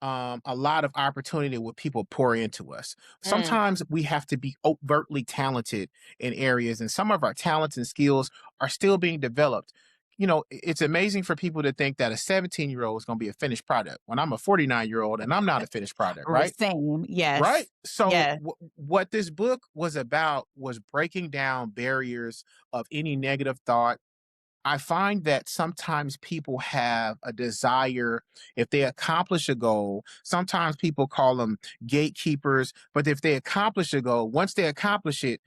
S2: a lot of opportunity where people pour into us.
S1: Mm,
S2: Sometimes we have to be overtly talented in areas, and some of our talents and skills are still being developed. It's amazing for people to think that a 17-year-old is going to be a finished product when I'm a 49-year-old and I'm not a finished product, right?
S1: same.
S2: Right.
S1: Yes.
S2: So,
S1: Yes.
S2: what this book was about was breaking down barriers of any negative thought. I find that sometimes people have a desire, if they accomplish a goal, sometimes people call them gatekeepers, but if they accomplish a goal, once they accomplish it,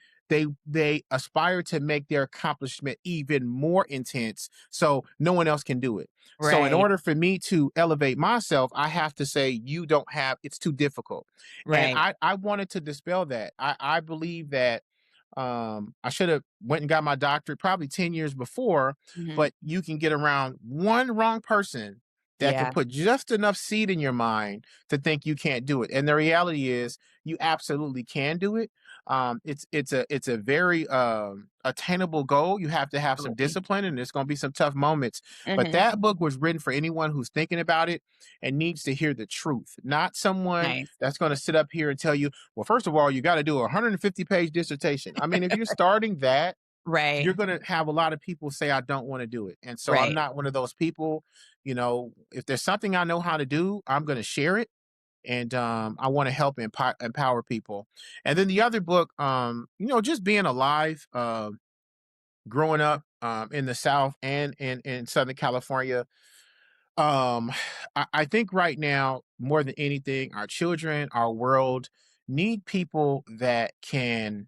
S2: they aspire to make their accomplishment even more intense so no one else can do it. So in
S1: Right,
S2: order for me to elevate myself, I have to say you don't have, it's too difficult. And
S1: right.
S2: I wanted to dispel that. I believe that I should have went and got my doctorate probably 10 years before,
S1: Mhm.
S2: but you can get around one wrong person that can
S1: Yeah.
S2: put just enough seed in your mind to think you can't do it. And the reality is you absolutely can do it. It's a very attainable goal. You have to have some
S1: Absolutely.
S2: discipline, and there's going to be some tough moments. But
S1: Mhm.
S2: that book was written for anyone who's thinking about it and needs to hear the truth, not someone
S1: Nice.
S2: that's going to sit up here and tell you, well, first of all, you got to do a 150-page dissertation. I mean, if you're starting that,
S1: Right,
S2: you're going to have a lot of people say, I don't want to do it. And so I'm
S1: right.
S2: not one of those people. if there's something I know how to do, I'm going to share it. And I want to help empower people. And then the other book, just being alive, growing up in the South and in Southern California. Um, I think right now, more than anything, our children, our world need people that can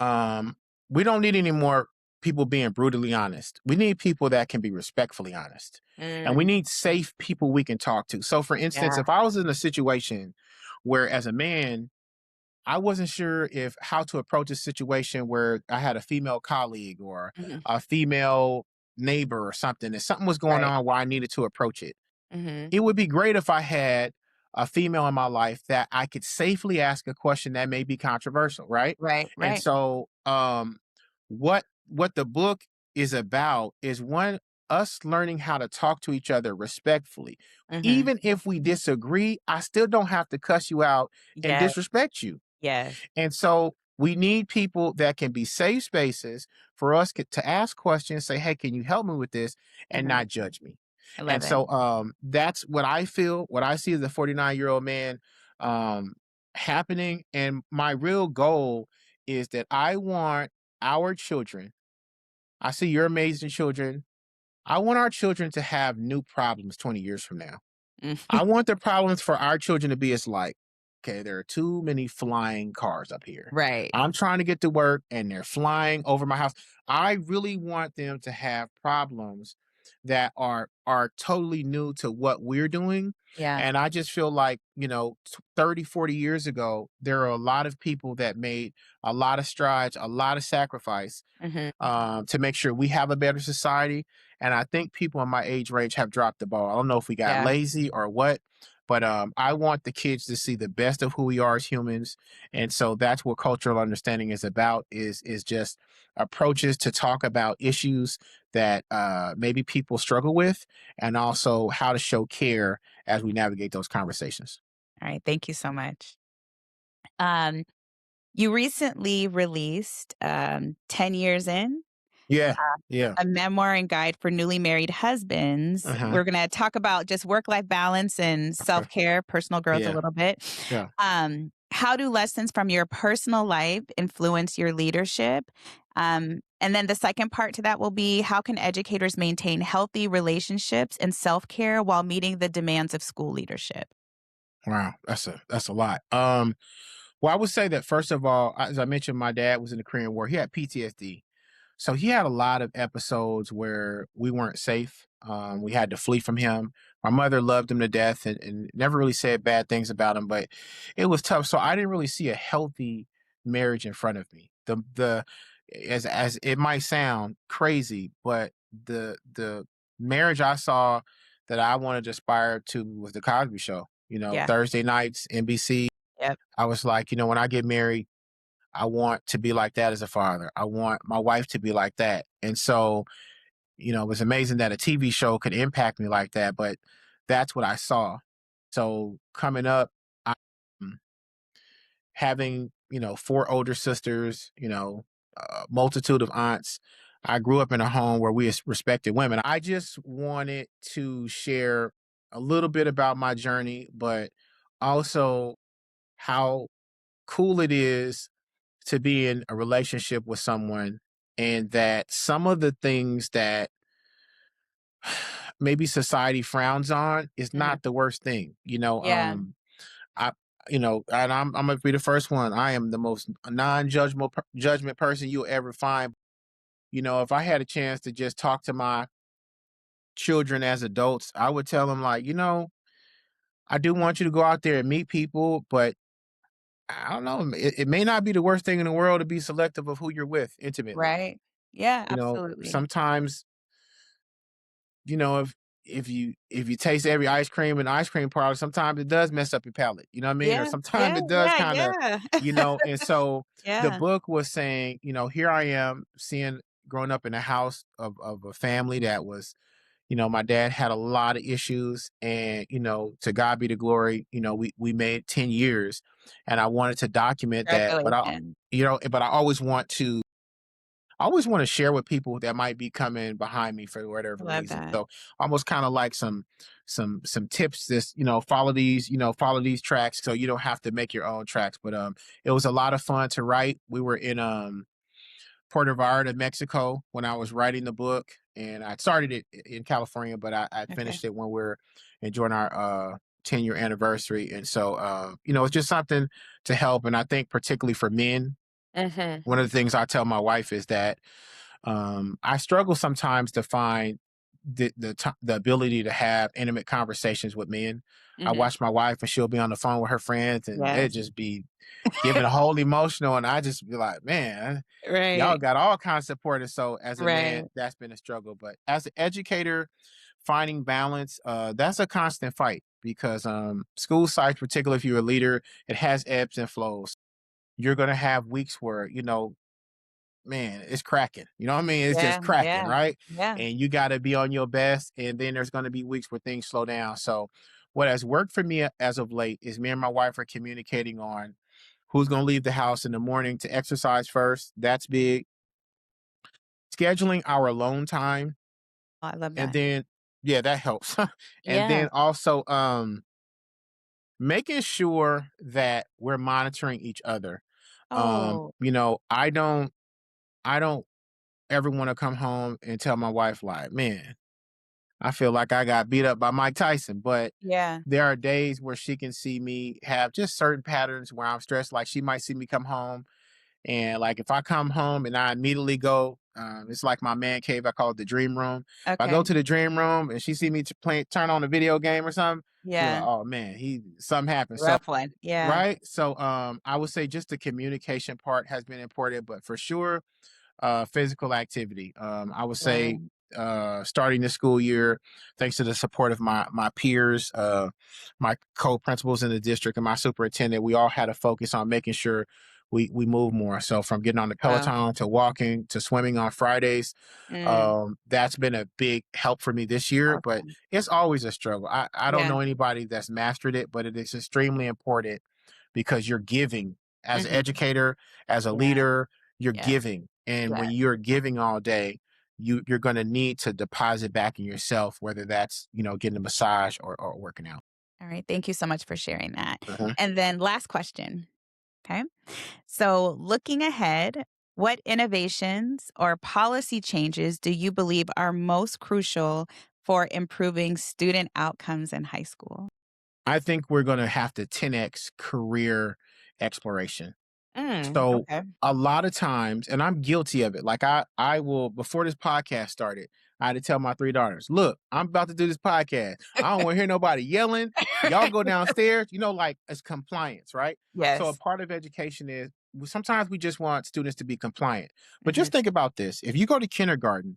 S2: um, we don't need any more people being brutally honest. We need people that can be respectfully honest. And we
S1: Mm,
S2: need safe people we can talk to. So, for instance,
S1: yeah.
S2: if I was in a situation where, as a man, I wasn't sure if how to approach a situation where I had a female colleague or
S1: Mhm.
S2: a female neighbor or something, and something was going
S1: Right.
S2: on where I needed to approach it.
S1: Mhm.
S2: It would be great if I had a female in my life that I could safely ask a question that may be controversial, right?
S1: Right,
S2: And
S1: right.
S2: so, what the book is about is one us learning how to talk to each other respectfully.
S1: Mhm.
S2: Even if we disagree, I still don't have to cuss you out and
S1: Yes,
S2: disrespect you.
S1: yes.
S2: And so we need people that can be safe spaces for us to ask questions, say, "Hey, can you help me with this?" and
S1: Mhm.
S2: not judge me.
S1: I
S2: And
S1: love it.
S2: so that's what I feel, what I see as a 49-year-old man um, happening. And my real goal is that I want our children, I see your amazing children. I want our children to have new problems 20 years from now.
S1: Mm.
S2: I want the problems for our children to be as like, okay, there are too many flying cars up here.
S1: Right.
S2: I'm trying to get to work and they're flying over my house. I really want them to have problems that are totally new to what we're doing.
S1: Yeah.
S2: And I just feel like, 30, 40 years ago, there are a lot of people that made a lot of strides, a lot of sacrifice
S1: Mhm.
S2: to make sure we have a better society. And I think people in my age range have dropped the ball. I don't know if we got
S1: Yeah.
S2: lazy or what, but I want the kids to see the best of who we are as humans. And so that's what cultural understanding is about, is just approaches to talk about issues that maybe people struggle with, and also how to show care as we navigate those conversations.
S1: Alright, thank you so much. Um, you recently released, 10 Years In,
S2: Yeah. Yeah.
S1: a memoir and guide for newly married husbands.
S2: Uh-huh.
S1: We're gonna talk about just work-life balance and
S2: Okay.
S1: self-care, personal growth a
S2: Yeah.
S1: little bit.
S2: Yeah.
S1: How do lessons from your personal life influence your leadership? And then the second part to that will be how can educators maintain healthy relationships and self-care while meeting the demands of school leadership?
S2: Wow. That's a lot. Well, I would say that first of all, as I mentioned, my dad was in the Korean War. He had PTSD. So he had a lot of episodes where we weren't safe. We had to flee from him. My mother loved him to death and never really said bad things about him, but it was tough. So I didn't really see a healthy marriage in front of me. The as it might sound crazy, but the marriage I saw that I wanted to aspire to was the Cosby Show.
S1: Yeah.
S2: Thursday nights, NBC.
S1: Yep.
S2: I was like, when I get married, I want to be like that as a father. I want my wife to be like that. And so, it was amazing that a TV show could impact me like that, but that's what I saw. So coming up, I, mm, having, four older sisters, a multitude of aunts, I grew up in a home where we respected women. I just wanted to share a little bit about my journey, but also how cool it is to be in a relationship with someone, and that some of the things that maybe society frowns on is
S1: Mhm.
S2: not the worst thing.
S1: Yeah.
S2: I and I'm gonna be the first one. I am the most non-judgmental judgment person you'll ever find. If I had a chance to just talk to my children as adults, I would tell them like, I do want you to go out there and meet people, but I don't know. It may not be the worst thing in the world to be selective of who you're with intimately.
S1: Right. Yeah, absolutely.
S2: Sometimes, if you taste every ice cream and ice cream product, sometimes it does mess up your palate. You know what I mean? Or
S1: Yeah,
S2: sometimes
S1: yeah,
S2: it does
S1: yeah,
S2: kind of,
S1: yeah.
S2: and so the
S1: Yeah.
S2: book was saying, here I am seeing growing up in a house of a family that was, my dad had a lot of issues, and, to God be the glory, we made 10 years, and I wanted to document that, but
S1: Congratulations.
S2: I always want to I always want to share with people that might be coming behind me for
S1: I
S2: whatever
S1: love
S2: reason.
S1: that.
S2: So almost kind of like some tips. This follow these follow these tracks so you don't have to make your own tracks. But it was a lot of fun to write. We were in Puerto Vallarta, Mexico, when I was writing the book, and I started it in California, but I
S1: Okay.
S2: finished it when we are enjoying our 10-year anniversary. And so, it's just something to help. And I think particularly for men,
S1: Mhm.
S2: one of the things I tell my wife is that I struggle sometimes to find the ability to have intimate conversations with men. I
S1: Mhm.
S2: watch my wife and she'll be on the phone with her friends and they
S1: Yes.
S2: just be giving a whole emotional, and I just be like, man, y'all
S1: Right.
S2: got all kinds of support. And so as a man,
S1: Right.
S2: that's been a struggle. But as an educator, finding balance, that's a constant fight because school sites, particularly if you're a leader, it has ebbs and flows. You're gonna have weeks where, man, it's cracking. You know what I mean? It's just
S1: Yeah.
S2: cracking,
S1: Yeah.
S2: right?
S1: Yeah.
S2: And you got to be on your best. And then there's going to be weeks where things slow down. So, what has worked for me as of late is me and my wife are communicating on who's going to leave the house in the morning to exercise first. That's big. Scheduling our alone time.
S1: Oh, I love
S2: And
S1: that.
S2: then, yeah, that helps. And
S1: Yeah.
S2: then also, making sure that we're monitoring each other.
S1: Oh,
S2: I don't ever want to come home and tell my wife, like, man, I feel like I got beat up by Mike Tyson. But
S1: yeah.
S2: there are days where she can see me have just certain patterns where I'm stressed. Like she might see me come home, and like if I come home and I immediately go, it's like my man cave. I call it the dream room. If I go
S1: Okay.
S2: to the dream room and she see me turn on a video game or something, she'll be like,
S1: Yeah.
S2: oh man, he something happened. So
S1: Rough one. Yeah.
S2: right. So I would say just the communication part has been important, but for sure physical activity. I would say
S1: Right.
S2: starting the school year, thanks to the support of my peers, my co-principals in the district, and my superintendent, we all had a focus on making sure we move more. So from getting on the
S1: Wow.
S2: Peloton to walking to swimming on Fridays,
S1: Mm.
S2: that's been a big help for me this year. But
S1: Okay.
S2: it's always a struggle. I don't
S1: Yeah.
S2: know anybody that's mastered it, but it is extremely important because you're giving as an
S1: Mhm.
S2: educator, as a
S1: Yeah.
S2: leader, you're
S1: Yes.
S2: giving. And when
S1: Yes.
S2: you're giving all day, you're going to need to deposit back in yourself, whether that's, getting a massage or working out.
S1: All right. Thank you so much for sharing that.
S2: Mhm.
S1: And then last question. Okay. So, looking ahead, what innovations or policy changes do you believe are most crucial for improving student outcomes in high school?
S2: I think we're going to have to 10x career exploration. So
S1: Okay.
S2: a lot of times, and I'm guilty of it. Like I will before this podcast started, I had to tell my three daughters, look, I'm about to do this podcast. I don't want to hear nobody yelling. Y'all go downstairs, like it's compliance, right? So a
S1: Yes.
S2: part of education is sometimes we just want students to be compliant. But
S1: Hmm.
S2: just think about this. If you go to kindergarten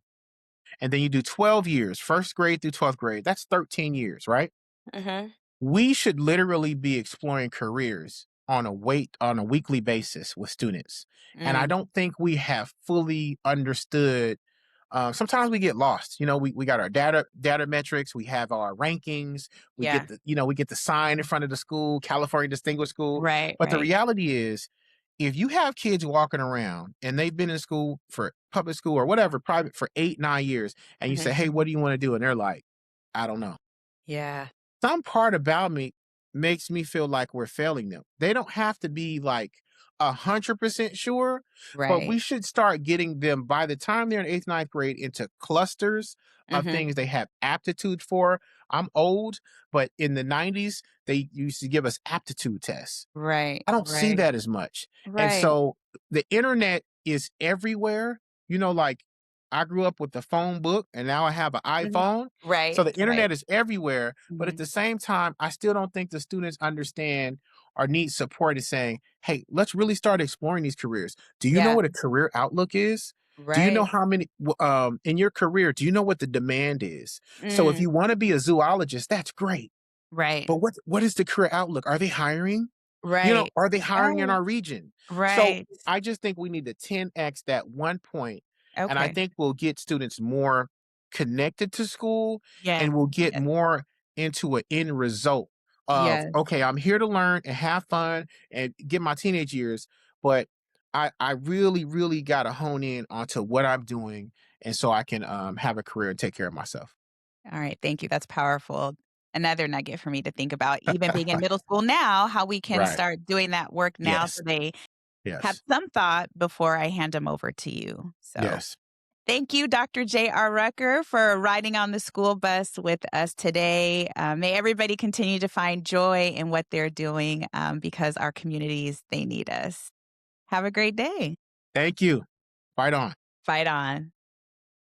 S2: and then you do 12 years, first grade through 12th grade, that's 13 years, right?
S1: Hmm.
S2: We should literally be exploring careers on a weekly basis with students. And I
S1: Mm.
S2: don't think we have fully understood. Sometimes we get lost. We got our data metrics, we have our rankings, we
S1: Yeah.
S2: get the sign in front of the school, California Distinguished School.
S1: Right.
S2: But the
S1: Right.
S2: reality is, if you have kids walking around and they've been in school for public school or whatever, private for 8, 9 years, and you
S1: Hmm.
S2: say, hey, what do you want to do? And they're like, I don't know.
S1: Yeah.
S2: Some part about me makes me feel like we're failing them. They don't have to be like 100% sure, but
S1: Right.
S2: we should start getting them by the time they're in eighth, ninth grade into clusters of
S1: Hmm.
S2: things they have aptitude for. I'm old, but in the 90s, they used to give us aptitude tests.
S1: Right.
S2: I don't see
S1: Right.
S2: that as much. And
S1: Right.
S2: so the internet is everywhere. Like I grew up with the phone book and now I have an
S1: Hmm.
S2: iPhone. So
S1: Right.
S2: the
S1: Right.
S2: internet is everywhere. But at
S1: Hmm.
S2: the same time, I still don't think the students understand or need support in saying, hey, let's really start exploring these careers. Do you know
S1: Yeah.
S2: what a career outlook is? Do you know
S1: Right.
S2: how many in your career? Do you know what the demand is? So if
S1: Mm.
S2: you want to be a zoologist, that's great.
S1: Right.
S2: But what is the career outlook? Are they hiring?
S1: Right.
S2: Are they hiring in
S1: Right.
S2: our region? So
S1: Right.
S2: I just think we need to 10x that one point, and I
S1: Okay.
S2: think we'll get students more connected to school,
S1: Yeah.
S2: and we'll get
S1: Yes.
S2: more into an end result of,
S1: Yes.
S2: okay, I'm here to learn and have fun and get my teenage years, but I really, really got to hone in onto what I'm doing, and so I can have a career and take care of myself.
S1: All right, thank you. That's powerful. Another nugget for me to think about, even being in middle school now, how we can
S2: Right.
S1: start doing that work now
S2: Yes.
S1: so they have
S2: Yes.
S1: some thought before I hand them over to you. So
S2: Yes.
S1: thank you, Dr. J.R. Rucker, for riding on the school bus with us today. May everybody continue to find joy in what they're doing because our communities, they need us. Have a great day.
S2: Thank you. Fight on.
S1: Fight on.